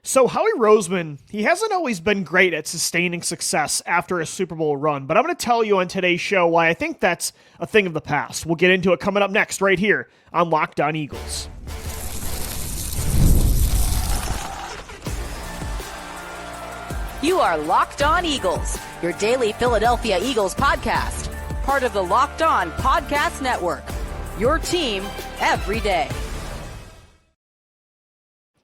So Howie Roseman, he hasn't always been great at sustaining success after a Super Bowl run, but I'm going to tell you on today's show why I think that's a thing of the past. We'll get into it coming up next right here on Locked On Eagles. You are Locked On Eagles, your daily Philadelphia Eagles podcast, part of the Locked On Podcast Network, your team every day.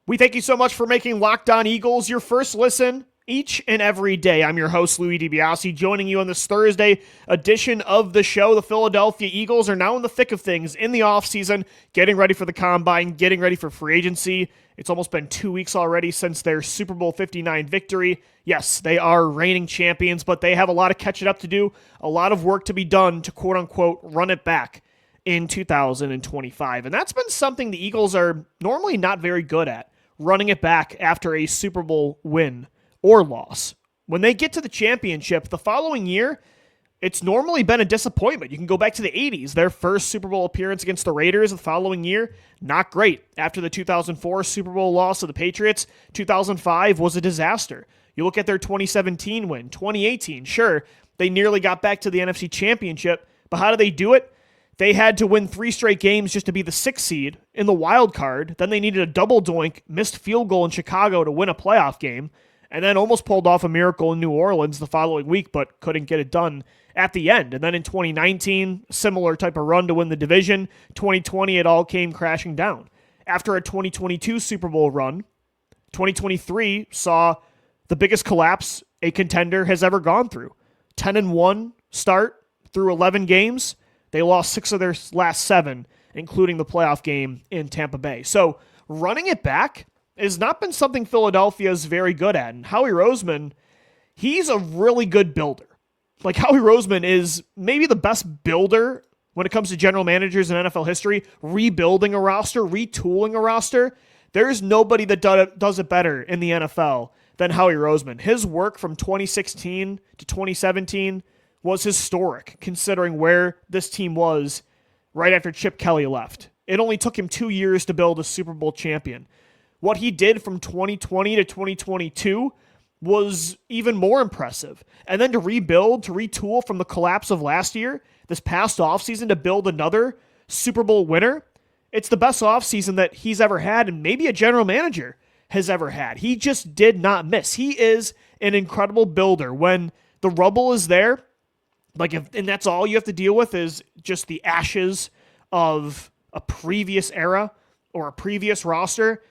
We thank you so much for making Locked On Eagles your first listen each and every day. I'm your host, Louie DiBiase, joining you on this Thursday edition of the show. The Philadelphia Eagles are now in the thick of things in the offseason, getting ready for the combine, getting ready for free agency. It's almost been 2 weeks already since their Super Bowl 59 victory. Yes, they are reigning champions, but they have a lot of catching up to do, a lot of work to be done to quote-unquote run it back in 2025. And that's been something the Eagles are normally not very good at, running it back after a Super Bowl win or loss. When they get to the championship the following year, it's normally been a disappointment. You can go back to the 80s. Their first Super Bowl appearance against the Raiders the following year, not great. After the 2004 Super Bowl loss to the Patriots, 2005 was a disaster. You look at their 2017 win, 2018, sure, they nearly got back to the NFC Championship, but how did they do it? They had to win 3 straight games just to be the 6th seed in the wild card. Then they needed a double doink, missed field goal in Chicago to win a playoff game, and then almost pulled off a miracle in New Orleans the following week, but couldn't get it done at the end. And then in 2019, similar type of run to win the division. 2020, it all came crashing down. After a 2022 Super Bowl run, 2023 saw the biggest collapse a contender has ever gone through. 10-1 start through 11 games. They lost 6 of their last 7, including the playoff game in Tampa Bay. So running it back has not been something Philadelphia is very good at. And Howie Roseman, he's a really good builder. Like, Howie Roseman is maybe the best builder when it comes to general managers in NFL history, rebuilding a roster, retooling a roster. There's nobody that does it better in the NFL than Howie Roseman. His work from 2016 to 2017 was historic, considering where this team was right after Chip Kelly left. It only took him 2 years to build a Super Bowl champion. What he did from 2020 to 2022 was even more impressive. And then to rebuild, to retool from the collapse of last year, this past offseason, to build another Super Bowl winner, it's the best offseason that he's ever had, and maybe a general manager has ever had. He just did not miss. He is an incredible builder. When the rubble is there, and that's all you have to deal with is just the ashes of a previous era or a previous roster.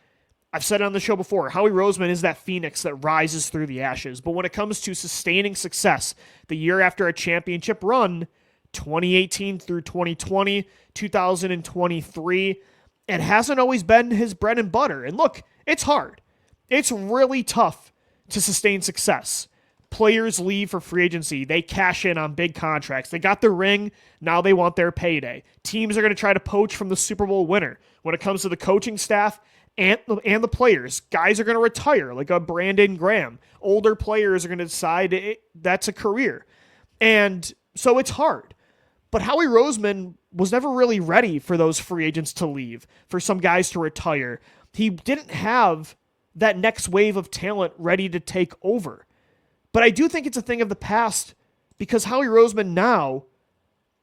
I've said it on the show before, Howie Roseman is that phoenix that rises through the ashes. But when it comes to sustaining success, the year after a championship run, 2018 through 2020, 2023, it hasn't always been his bread and butter. And look, it's hard. It's really tough to sustain success. Players leave for free agency. They cash in on big contracts. They got their ring. Now they want their payday. Teams are going to try to poach from the Super Bowl winner. When it comes to the coaching staff and the players, guys are going to retire, like a Brandon Graham. Older players are going to decide that's a career. And so it's hard. But Howie Roseman was never really ready for those free agents to leave, for some guys to retire. He didn't have that next wave of talent ready to take over. But I do think it's a thing of the past because Howie Roseman now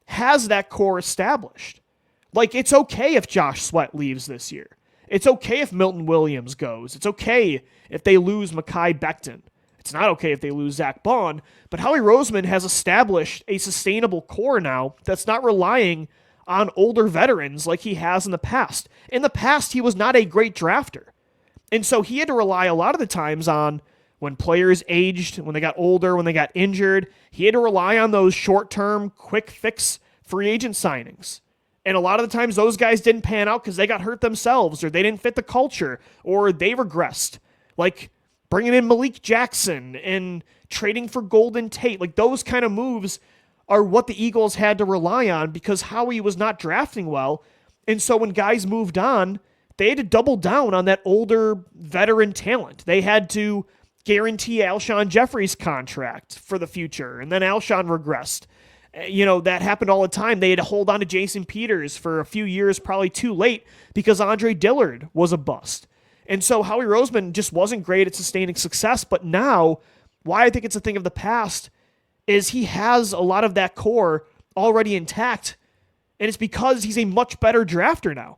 has that core established. Like, it's okay if Josh Sweat leaves this year. It's okay if Milton Williams goes. It's okay if they lose Mekhi Becton. It's not okay if they lose Zach Bond. But Howie Roseman has established a sustainable core now that's not relying on older veterans like he has in the past. In the past, he was not a great drafter. And so he had to rely a lot of the times on when players aged, when they got older, when they got injured, he had to rely on those short-term, quick-fix free agent signings. And a lot of the times those guys didn't pan out because they got hurt themselves or they didn't fit the culture or they regressed. Like bringing in Malik Jackson and trading for Golden Tate. Like those kind of moves are what the Eagles had to rely on because Howie was not drafting well. And so when guys moved on, they had to double down on that older veteran talent. They had to guarantee Alshon Jeffrey's contract for the future, and then Alshon regressed. That happened all the time. They had to hold on to Jason Peters for a few years, probably too late, because Andre Dillard was a bust. And so Howie Roseman just wasn't great at sustaining success. But now, why I think it's a thing of the past is he has a lot of that core already intact. And it's because he's a much better drafter now.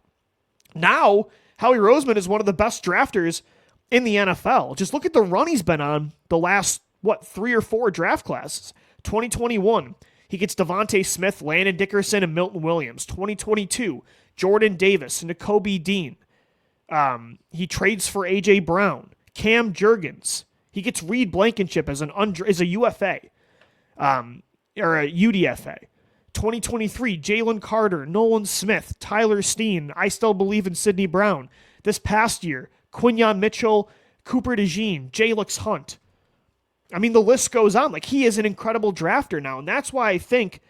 Now, Howie Roseman is one of the best drafters in the NFL. Just look at the run he's been on the last, 3 or 4 draft classes. 2021, he gets Devontae Smith, Landon Dickerson, and Milton Williams. 2022, Jordan Davis, Nakobe Dean. He trades for A.J. Brown, Cam Jurgens. He gets Reed Blankenship as a UFA, or a UDFA. 2023, Jalen Carter, Nolan Smith, Tyler Steen. I still believe in Sidney Brown. This past year, Quinyon Mitchell, Cooper DeJean, Jalix Hunt. I mean, the list goes on. Like, he is an incredible drafter now, and that's why I think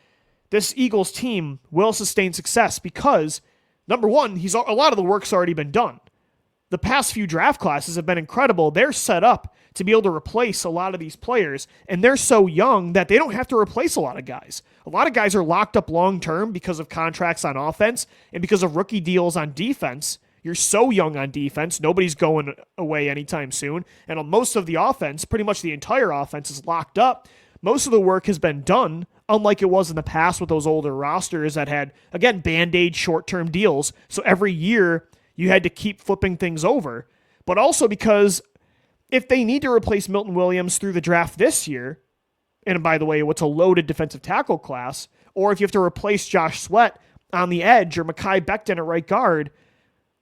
this Eagles team will sustain success because, number one, a lot of the work's already been done. The past few draft classes have been incredible. They're set up to be able to replace a lot of these players, and they're so young that they don't have to replace a lot of guys. A lot of guys are locked up long-term because of contracts on offense and because of rookie deals on defense. You're so young on defense. Nobody's going away anytime soon. And on most of the offense, pretty much the entire offense is locked up. Most of the work has been done, unlike it was in the past with those older rosters that had, again, Band-Aid short-term deals. So every year you had to keep flipping things over. But also because if they need to replace Milton Williams through the draft this year, and by the way, what's a loaded defensive tackle class, or if you have to replace Josh Sweat on the edge or Mekhi Becton at right guard,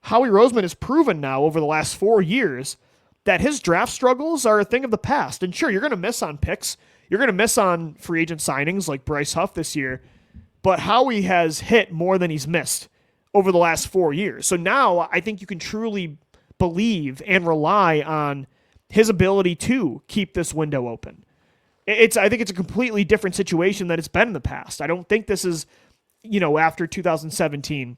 Howie Roseman has proven now over the last 4 years that his draft struggles are a thing of the past. And sure, you're going to miss on picks. You're going to miss on free agent signings like Bryce Huff this year. But Howie has hit more than he's missed over the last 4 years. So now I think you can truly believe and rely on his ability to keep this window open. I think it's a completely different situation than it's been in the past. I don't think this is, after 2017,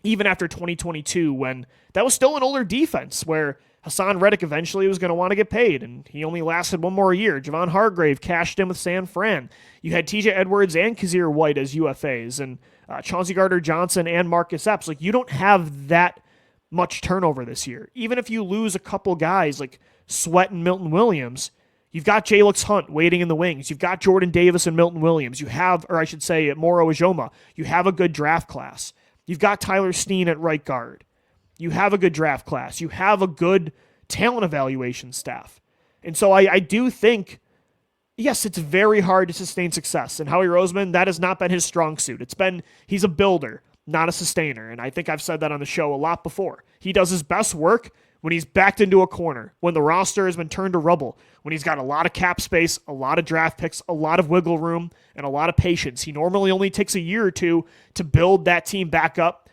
even after 2022, when that was still an older defense where Hassan Reddick eventually was going to want to get paid, and he only lasted 1 more year. Javon Hargrave cashed in with San Fran. You had TJ Edwards and Kazir White as UFAs, and Chauncey Gardner-Johnson and Marcus Epps. Like, you don't have that much turnover this year. Even if you lose a couple guys like Sweat and Milton Williams, you've got Jalix Hunt waiting in the wings. You've got Jordan Davis and Milton Williams. You have, or I should say, Moro Ijoma. You have a good draft class. You've got Tyler Steen at right guard. You have a good draft class. You have a good talent evaluation staff. And so I do think, yes, it's very hard to sustain success. And Howie Roseman, that has not been his strong suit. He's a builder, not a sustainer. And I think I've said that on the show a lot before. He does his best work when he's backed into a corner, when the roster has been turned to rubble, when he's got a lot of cap space, a lot of draft picks, a lot of wiggle room, and a lot of patience. He normally only takes a year or two to build that team back up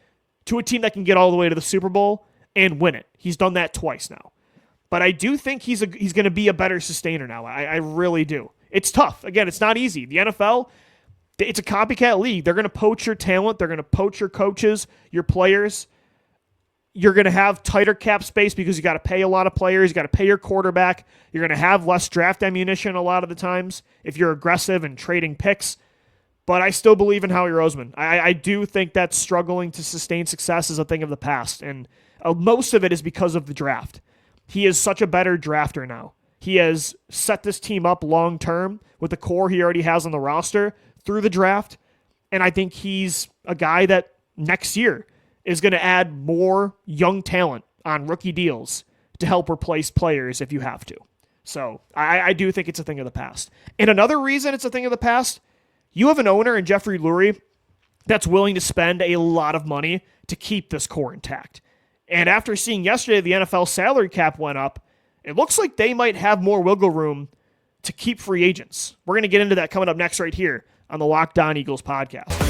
to a team that can get all the way to the Super Bowl and win it. He's done that twice now. But I do think he's going to be a better sustainer now. I really do. It's tough. Again, it's not easy. The NFL, it's a copycat league. They're going to poach your talent. They're going to poach your coaches, your players. You're going to have tighter cap space because you got to pay a lot of players. You got to pay your quarterback. You're going to have less draft ammunition a lot of the times if you're aggressive and trading picks. But I still believe in Howie Roseman. I do think that struggling to sustain success is a thing of the past. And most of it is because of the draft. He is such a better drafter now. He has set this team up long term with the core he already has on the roster through the draft. And I think he's a guy that next year is going to add more young talent on rookie deals to help replace players if you have to. So I do think it's a thing of the past. And another reason it's a thing of the past, you have an owner in Jeffrey Lurie that's willing to spend a lot of money to keep this core intact. And after seeing yesterday the NFL salary cap went up, it looks like they might have more wiggle room to keep free agents. We're going to get into that coming up next right here on the Locked On Eagles podcast.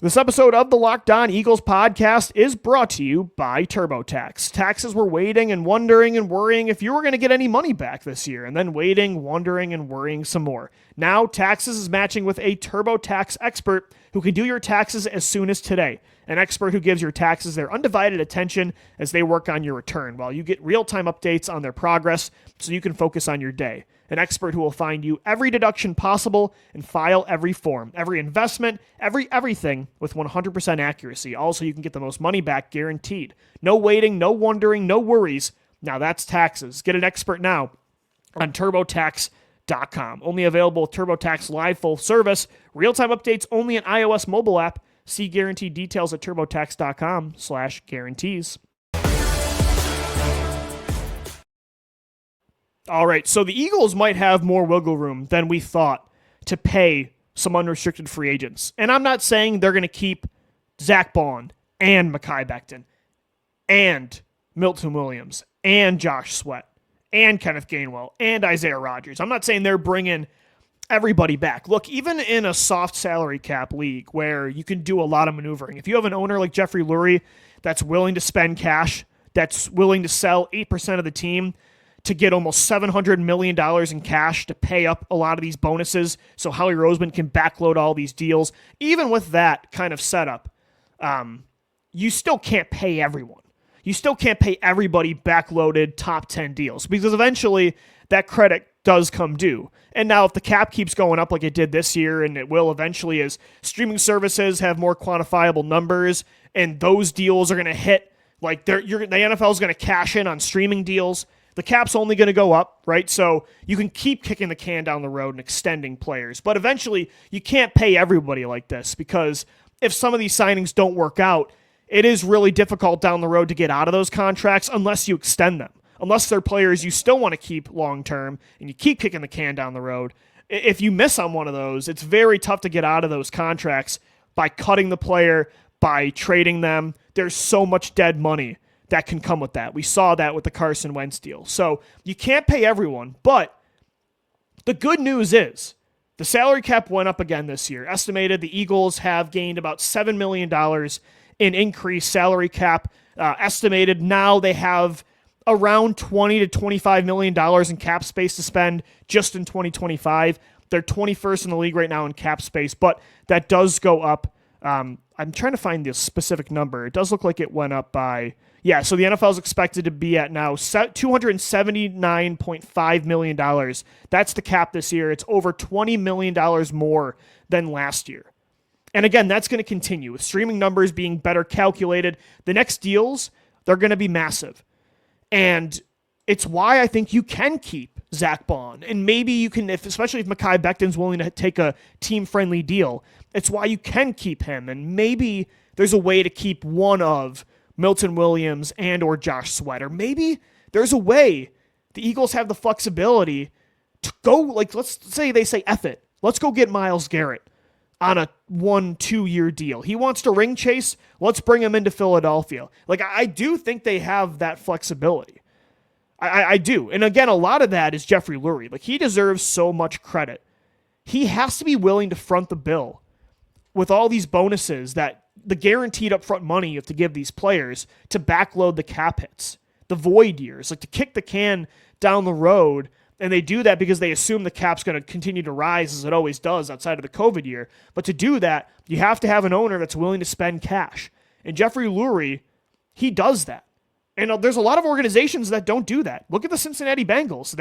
This episode of the Locked On Eagles podcast is brought to you by TurboTax. Taxes were waiting and wondering and worrying if you were going to get any money back this year, and then waiting, wondering, and worrying some more. Now, Taxes is matching with a TurboTax expert who can do your taxes as soon as today. An expert who gives your taxes their undivided attention as they work on your return, while you get real-time updates on their progress so you can focus on your day. An expert who will find you every deduction possible and file every form, every investment, everything with 100% accuracy. Also, you can get the most money back guaranteed. No waiting, no wondering, no worries. Now that's Taxes. Get an expert now on TurboTax.com. Only available with TurboTax Live full service. Real-time updates only in iOS mobile app. See guaranteed details at TurboTax.com/guarantees. All right, so the Eagles might have more wiggle room than we thought to pay some unrestricted free agents. And I'm not saying they're going to keep Zach Bond and Mekhi Becton and Milton Williams and Josh Sweat and Kenneth Gainwell and Isaiah Rodgers. I'm not saying they're bringing everybody back. Look, even in a soft salary cap league where you can do a lot of maneuvering, if you have an owner like Jeffrey Lurie that's willing to spend cash, that's willing to sell 8% of the team to get almost $700 million in cash to pay up a lot of these bonuses so Howie Roseman can backload all these deals, even with that kind of setup, you still can't pay everyone. You still can't pay everybody backloaded top 10 deals because eventually that credit does come due. And now if the cap keeps going up like it did this year, and it will eventually as streaming services have more quantifiable numbers and those deals are going to hit, like the NFL is going to cash in on streaming deals, the cap's only going to go up, right? So you can keep kicking the can down the road and extending players. But eventually, you can't pay everybody like this because if some of these signings don't work out, it is really difficult down the road to get out of those contracts unless you extend them. Unless they're players you still want to keep long-term and you keep kicking the can down the road. If you miss on one of those, it's very tough to get out of those contracts by cutting the player, by trading them. There's so much dead money that can come with that. We saw that with the Carson Wentz deal. So you can't pay everyone, but the good news is the salary cap went up again this year. Estimated the Eagles have gained about $7 million in increased salary cap. Estimated now they have around $20 to $25 million in cap space to spend just in 2025. They're 21st in the league right now in cap space, but that does go up. I'm trying to find the specific number. It does look like it went up by... Yeah, so the NFL is expected to be at now $279.5 million. That's the cap this year. It's over $20 million more than last year. And again, that's going to continue with streaming numbers being better calculated. The next deals, they're going to be massive. And it's why I think you can keep Zach Bond. And maybe you can, especially if Mekhi Becton's willing to take a team-friendly deal, it's why you can keep him. And maybe there's a way to keep one of Milton Williams and or Josh Sweat. Or maybe there's a way the Eagles have the flexibility to go, like, let's say they say, F it. Let's go get Myles Garrett on a 1-2 year deal. He wants to ring chase. Let's bring him into Philadelphia. Like, I do think they have that flexibility. I do. And again, a lot of that is Jeffrey Lurie. Like, he deserves so much credit. He has to be willing to front the bill with all these bonuses, that the guaranteed upfront money you have to give these players to backload the cap hits, the void years, like to kick the can down the road. And they do that because they assume the cap's going to continue to rise as it always does outside of the COVID year. But to do that, you have to have an owner that's willing to spend cash. And Jeffrey Lurie, he does that. And there's a lot of organizations that don't do that. Look at the Cincinnati Bengals.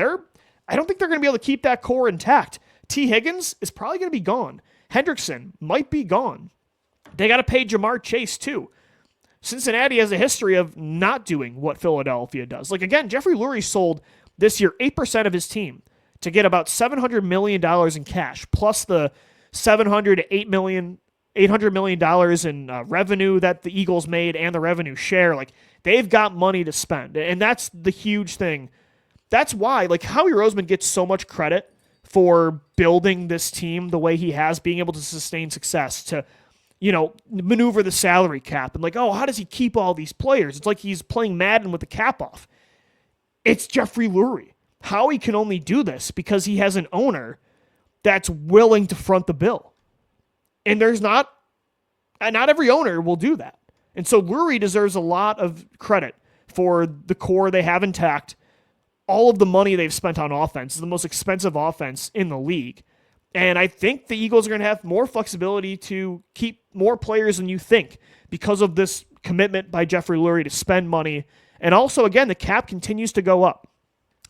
I don't think they're going to be able to keep that core intact. T. Higgins is probably going to be gone. Hendrickson might be gone. They got to pay Jamar Chase too. Cincinnati has a history of not doing what Philadelphia does. Like, again, Jeffrey Lurie sold this year 8% of his team to get about $700 million in cash, plus the $700 to $800 million in revenue that the Eagles made and the revenue share. Like, they've got money to spend, and that's the huge thing. That's why, like, Howie Roseman gets so much credit for building this team the way he has, being able to sustain success, to, maneuver the salary cap, and like, oh, how does he keep all these players? It's like he's playing Madden with the cap off. It's Jeffrey Lurie. Howie can only do this because he has an owner that's willing to front the bill. And not every owner will do that. And so Lurie deserves a lot of credit for the core they have intact, all of the money they've spent on offense, the most expensive offense in the league. And I think the Eagles are going to have more flexibility to keep more players than you think because of this commitment by Jeffrey Lurie to spend money. And also, again, the cap continues to go up.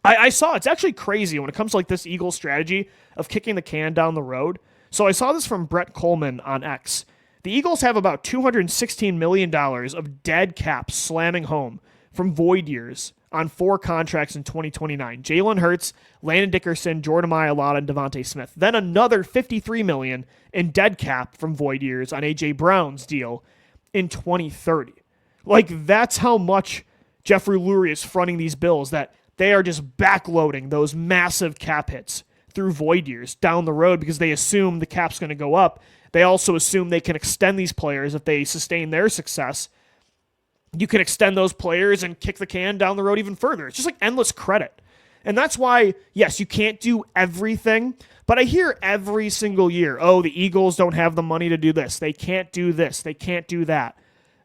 I saw it's actually crazy when it comes to like this Eagles strategy of kicking the can down the road. So I saw this from Brett Coleman on X. The Eagles have about $216 million of dead cap slamming home from void years on 4 contracts in 2029. Jalen Hurts, Landon Dickerson, Jordan Mailata, and Devontae Smith. Then another $53 million in dead cap from void years on A.J. Brown's deal in 2030. Like, that's how much Jeffrey Lurie is fronting these Bills, that they are just backloading those massive cap hits through void years down the road because they assume the cap's going to go up. They also assume they can extend these players if they sustain their success. You can extend those players and kick the can down the road even further. It's just like endless credit. And that's why, yes, you can't do everything, but I hear every single year, oh, the Eagles don't have the money to do this. They can't do this. They can't do that.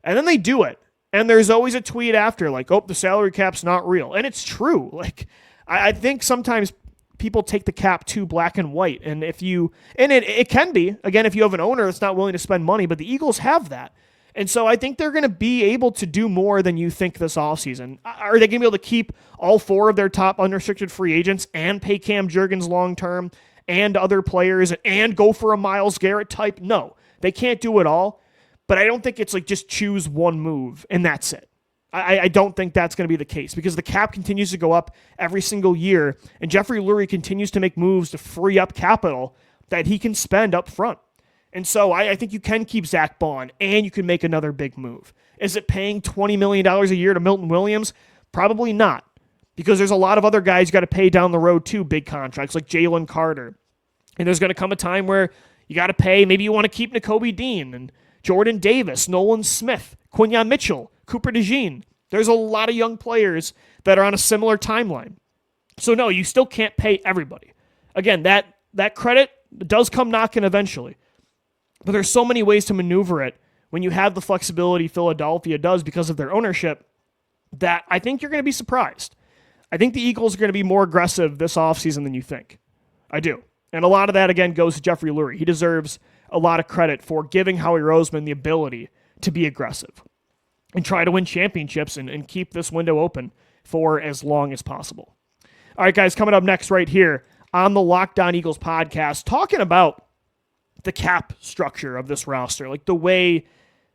And then they do it. And there's always a tweet after like, oh, the salary cap's not real. And it's true. Like, I think sometimes people take the cap too black and white. And it can be, again, if you have an owner that's not willing to spend money, but the Eagles have that. And so I think they're going to be able to do more than you think this offseason. Are they going to be able to keep all 4 of their top unrestricted free agents and pay Cam Jurgens long-term and other players and go for a Myles Garrett type? No, they can't do it all. But I don't think it's like just choose one move and that's it. I don't think that's going to be the case because the cap continues to go up every single year and Jeffrey Lurie continues to make moves to free up capital that he can spend up front. And so I think you can keep Zach Bond and you can make another big move. Is it paying $20 million a year to Milton Williams? Probably not, because there's a lot of other guys you got to pay down the road too, big contracts like Jalen Carter. And there's going to come a time where you got to pay, maybe you want to keep Nakobe Dean and Jordan Davis, Nolan Smith, Quinyon Mitchell, Cooper DeJean. There's a lot of young players that are on a similar timeline. So no, you still can't pay everybody. Again, that credit does come knocking eventually. But there's so many ways to maneuver it when you have the flexibility Philadelphia does because of their ownership that I think you're going to be surprised. I think the Eagles are going to be more aggressive this offseason than you think. I do. And a lot of that, again, goes to Jeffrey Lurie. He deserves a lot of credit for giving Howie Roseman the ability to be aggressive and try to win championships and keep this window open for as long as possible. All right, guys, coming up next right here on the Locked On Eagles podcast, talking about the cap structure of this roster, like the way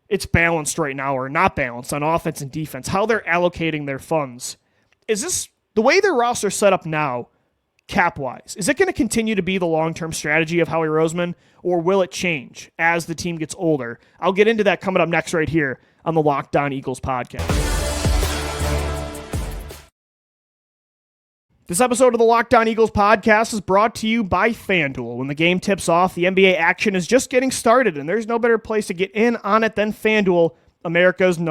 it's balanced right now or not balanced on offense and defense, how they're allocating their funds. Is this the way their roster set up now, cap-wise? Is it going to continue to be the long-term strategy of Howie Roseman, or will it change as the team gets older? I'll get into that coming up next right here on the Locked On Eagles podcast. This episode of the Locked On Eagles podcast is brought to you by FanDuel. When the game tips off, the NBA action is just getting started, and there's no better place to get in on it than FanDuel, America's #1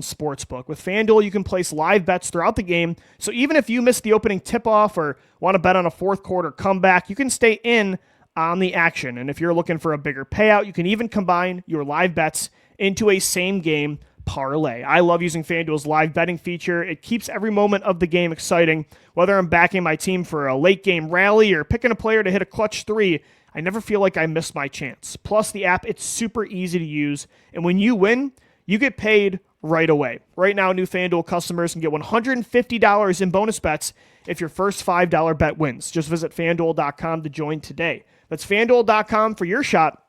sportsbook. With FanDuel, you can place live bets throughout the game, so even if you missed the opening tip-off or want to bet on a fourth quarter comeback, you can stay in on the action. And if you're looking for a bigger payout, you can even combine your live bets into a same-game parlay. I love using FanDuel's live betting feature. It keeps every moment of the game exciting. Whether I'm backing my team for a late-game rally or picking a player to hit a clutch 3, I never feel like I missed my chance. Plus, the app, it's super easy to use, and when you win, you get paid right away. Right now, new FanDuel customers can get $150 in bonus bets if your first $5 bet wins. Just visit FanDuel.com to join today. That's FanDuel.com for your shot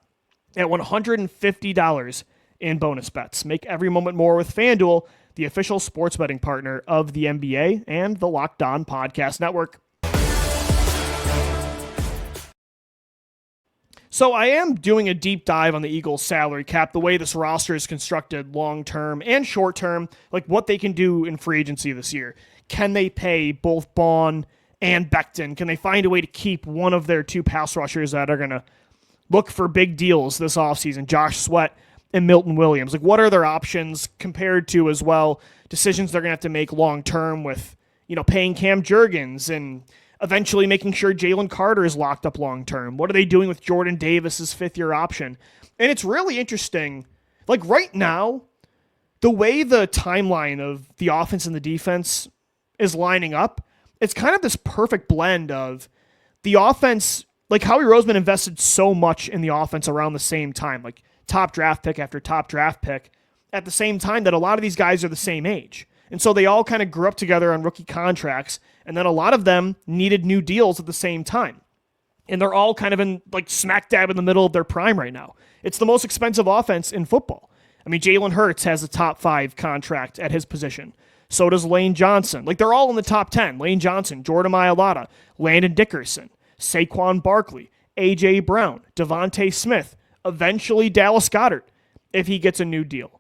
at $150 in bonus bets. Make every moment more with FanDuel, the official sports betting partner of the NBA and the Locked On Podcast Network. So I am doing a deep dive on the Eagles salary cap, the way this roster is constructed long-term and short-term, like what they can do in free agency this year. Can they pay both Bond and Becton? Can they find a way to keep one of their 2 pass rushers that are going to look for big deals this offseason, Josh Sweat and Milton Williams? Like, what are their options compared to, as well, decisions they're going to have to make long-term with, paying Cam Jurgens and eventually making sure Jalen Carter is locked up long-term? What are they doing with Jordan Davis's 5th-year option? And it's really interesting. Like, right now, the way the timeline of the offense and the defense is lining up, it's kind of this perfect blend of the offense like Howie Roseman invested so much in the offense around the same time, like top draft pick after top draft pick, at the same time that a lot of these guys are the same age. And so they all kind of grew up together on rookie contracts, and then a lot of them needed new deals at the same time. And they're all kind of in like smack dab in the middle of their prime right now. It's the most expensive offense in football. I mean, Jalen Hurts has a top 5 contract at his position. So does Lane Johnson. Like, they're all in the top 10. Lane Johnson, Jordan Mailata, Landon Dickerson, Saquon Barkley, A.J. Brown, Devontae Smith, eventually Dallas Goedert, if he gets a new deal.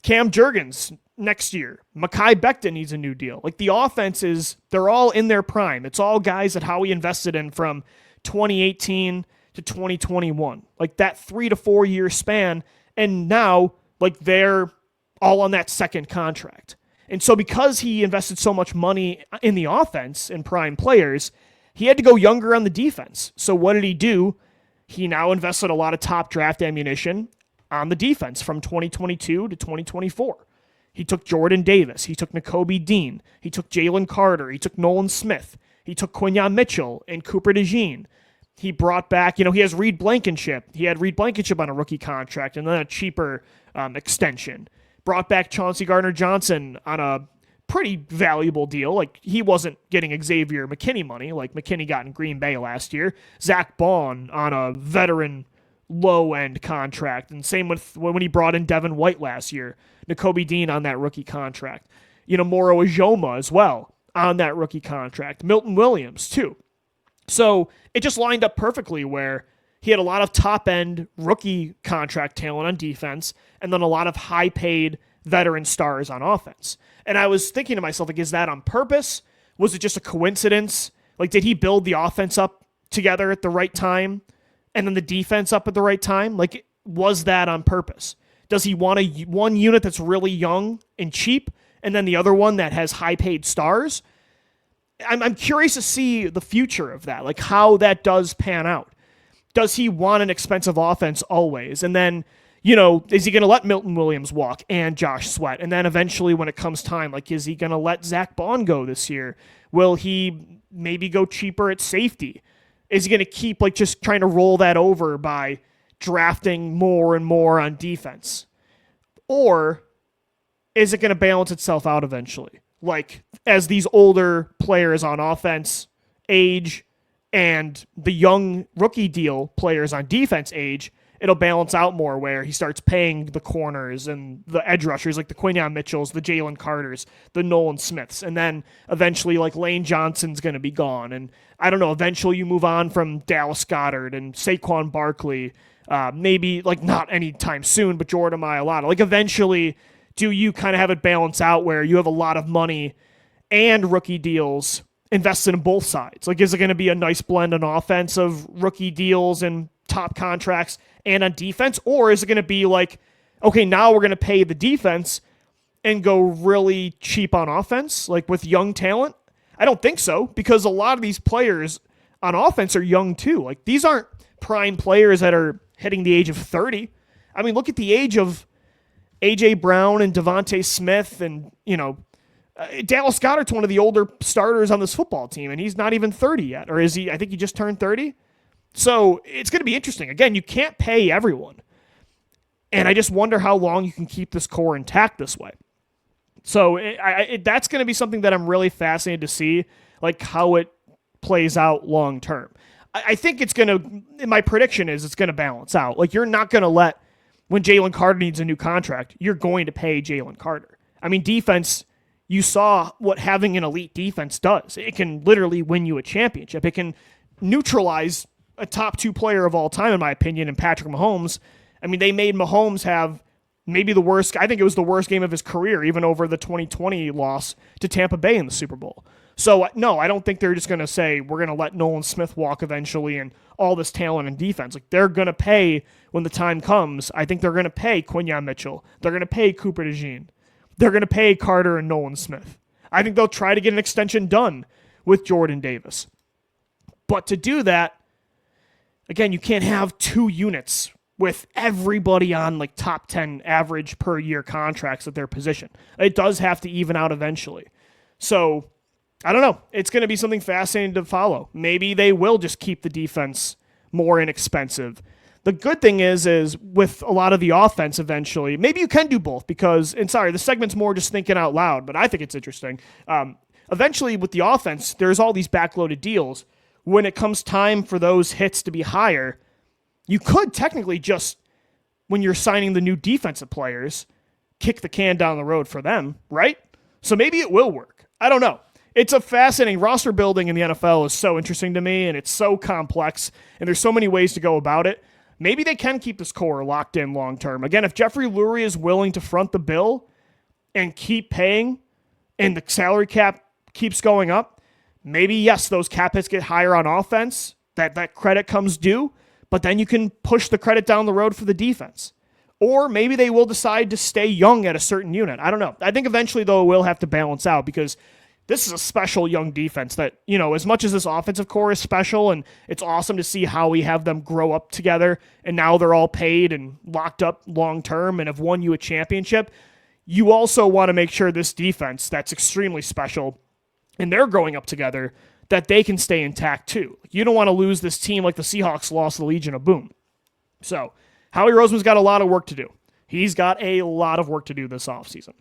Cam Jurgens next year. Mekhi Becton needs a new deal. Like, the offense they're all in their prime. It's all guys that Howie invested in from 2018 to 2021. Like, that 3 to 4 year span. And now, like, they're all on that second contract. And so because he invested so much money in the offense and prime players, he had to go younger on the defense. So what did he do? He now invested a lot of top draft ammunition on the defense from 2022 to 2024. He took Jordan Davis. He took Nakobe Dean. He took Jalen Carter. He took Nolan Smith. He took Quinyon Mitchell and Cooper DeJean. He brought back, he has Reed Blankenship. He had Reed Blankenship on a rookie contract and then a cheaper extension. Brought back Chauncey Gardner-Johnson on a pretty valuable deal. Like, he wasn't getting Xavier McKinney money like McKinney got in Green Bay last year. Zach Bond on a veteran low-end contract. And same with when he brought in Devin White last year. Nakobe Dean on that rookie contract. Moro Ijoma as well on that rookie contract. Milton Williams, too. So it just lined up perfectly where he had a lot of top-end rookie contract talent on defense and then a lot of high-paid veteran stars on offense. And I was thinking to myself, like, is that on purpose? Was it just a coincidence? Like, did he build the offense up together at the right time and then the defense up at the right time? Like, was that on purpose? Does he want one unit that's really young and cheap and then the other one that has high-paid stars? I'm curious to see the future of that, like how that does pan out. Does he want an expensive offense always? And then, is he going to let Milton Williams walk and Josh Sweat? And then eventually when it comes time, like, is he going to let Zach Bond go this year? Will he maybe go cheaper at safety? Is he going to keep, like, just trying to roll that over by drafting more and more on defense? Or is it going to balance itself out eventually? Like, as these older players on offense age and the young rookie deal players on defense age, it'll balance out more where he starts paying the corners and the edge rushers like the Quinyon Mitchells, the Jalen Carters, the Nolan Smiths. And then eventually, like, Lane Johnson's going to be gone. And I don't know, eventually you move on from Dallas Goedert and Saquon Barkley, maybe, like, not anytime soon, but Jordan Mailata. Like, eventually, do you kind of have it balance out where you have a lot of money and rookie deals invested in both sides? Like, is it going to be a nice blend on offense of rookie deals and top contracts and on defense? Or is it going to be like, okay, now we're going to pay the defense and go really cheap on offense, like with young talent? I don't think so, because a lot of these players on offense are young too. Like, these aren't prime players that are hitting the age of 30. I mean, look at the age of A.J. Brown and Devontae Smith and, Dallas Goedert's one of the older starters on this football team, and he's not even 30 yet. Or is he? I think he just turned 30. So it's going to be interesting. Again, you can't pay everyone. And I just wonder how long you can keep this core intact this way. So that's going to be something that I'm really fascinated to see, like how it plays out long term. I think it's going to, my prediction is it's going to balance out. Like, you're not going to let, when Jalen Carter needs a new contract, you're going to pay Jalen Carter. I mean, defense, you saw what having an elite defense does. It can literally win you a championship. It can neutralize a top 2 player of all time, in my opinion, in Patrick Mahomes. I mean, they made Mahomes have maybe the worst, I think it was the worst game of his career, even over the 2020 loss to Tampa Bay in the Super Bowl. So, no, I don't think they're just going to say, we're going to let Nolan Smith walk eventually and all this talent and defense. Like, they're going to pay when the time comes. I think they're going to pay Quinyon Mitchell. They're going to pay Cooper DeJean. They're going to pay Carter and Nolan Smith. I think they'll try to get an extension done with Jordan Davis. But to do that, again, you can't have 2 units with everybody on like top 10 average per year contracts at their position. It does have to even out eventually. So I don't know. It's going to be something fascinating to follow. Maybe they will just keep the defense more inexpensive. The good thing is with a lot of the offense eventually, maybe you can do both because, and sorry, the segment's more just thinking out loud, but I think it's interesting. Eventually with the offense, there's all these backloaded deals. When it comes time for those hits to be higher, you could technically just, when you're signing the new defensive players, kick the can down the road for them, right? So maybe it will work. I don't know. It's a fascinating roster building in the NFL is so interesting to me, and it's so complex, and there's so many ways to go about it. Maybe they can keep this core locked in long term. Again, if Jeffrey Lurie is willing to front the bill and keep paying, and the salary cap keeps going up, maybe, yes, those cap hits get higher on offense, that credit comes due, but then you can push the credit down the road for the defense. Or maybe they will decide to stay young at a certain unit. I don't know. I think eventually, though, it will have to balance out because this is a special young defense that, as much as this offensive core is special and it's awesome to see how we have them grow up together and now they're all paid and locked up long term and have won you a championship, you also want to make sure this defense that's extremely special and they're growing up together, that they can stay intact too. You don't want to lose this team like the Seahawks lost the Legion of Boom. So Howie Roseman's got a lot of work to do. He's got a lot of work to do this offseason.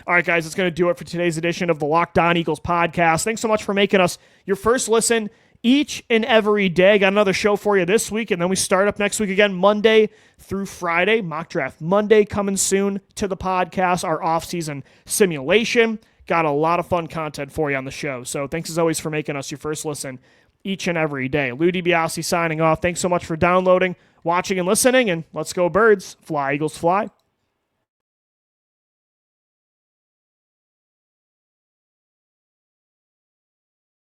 All right, guys, that's going to do it for today's edition of the Locked On Eagles podcast. Thanks so much for making us your first listen each and every day. Got another show for you this week, and then we start up next week again, Monday through Friday. Mock Draft Monday coming soon to the podcast, our offseason simulation. Got a lot of fun content for you on the show. So thanks as always for making us your first listen each and every day. Lou DiBiase signing off. Thanks so much for downloading, watching, and listening, and let's go Birds. Fly, Eagles, fly.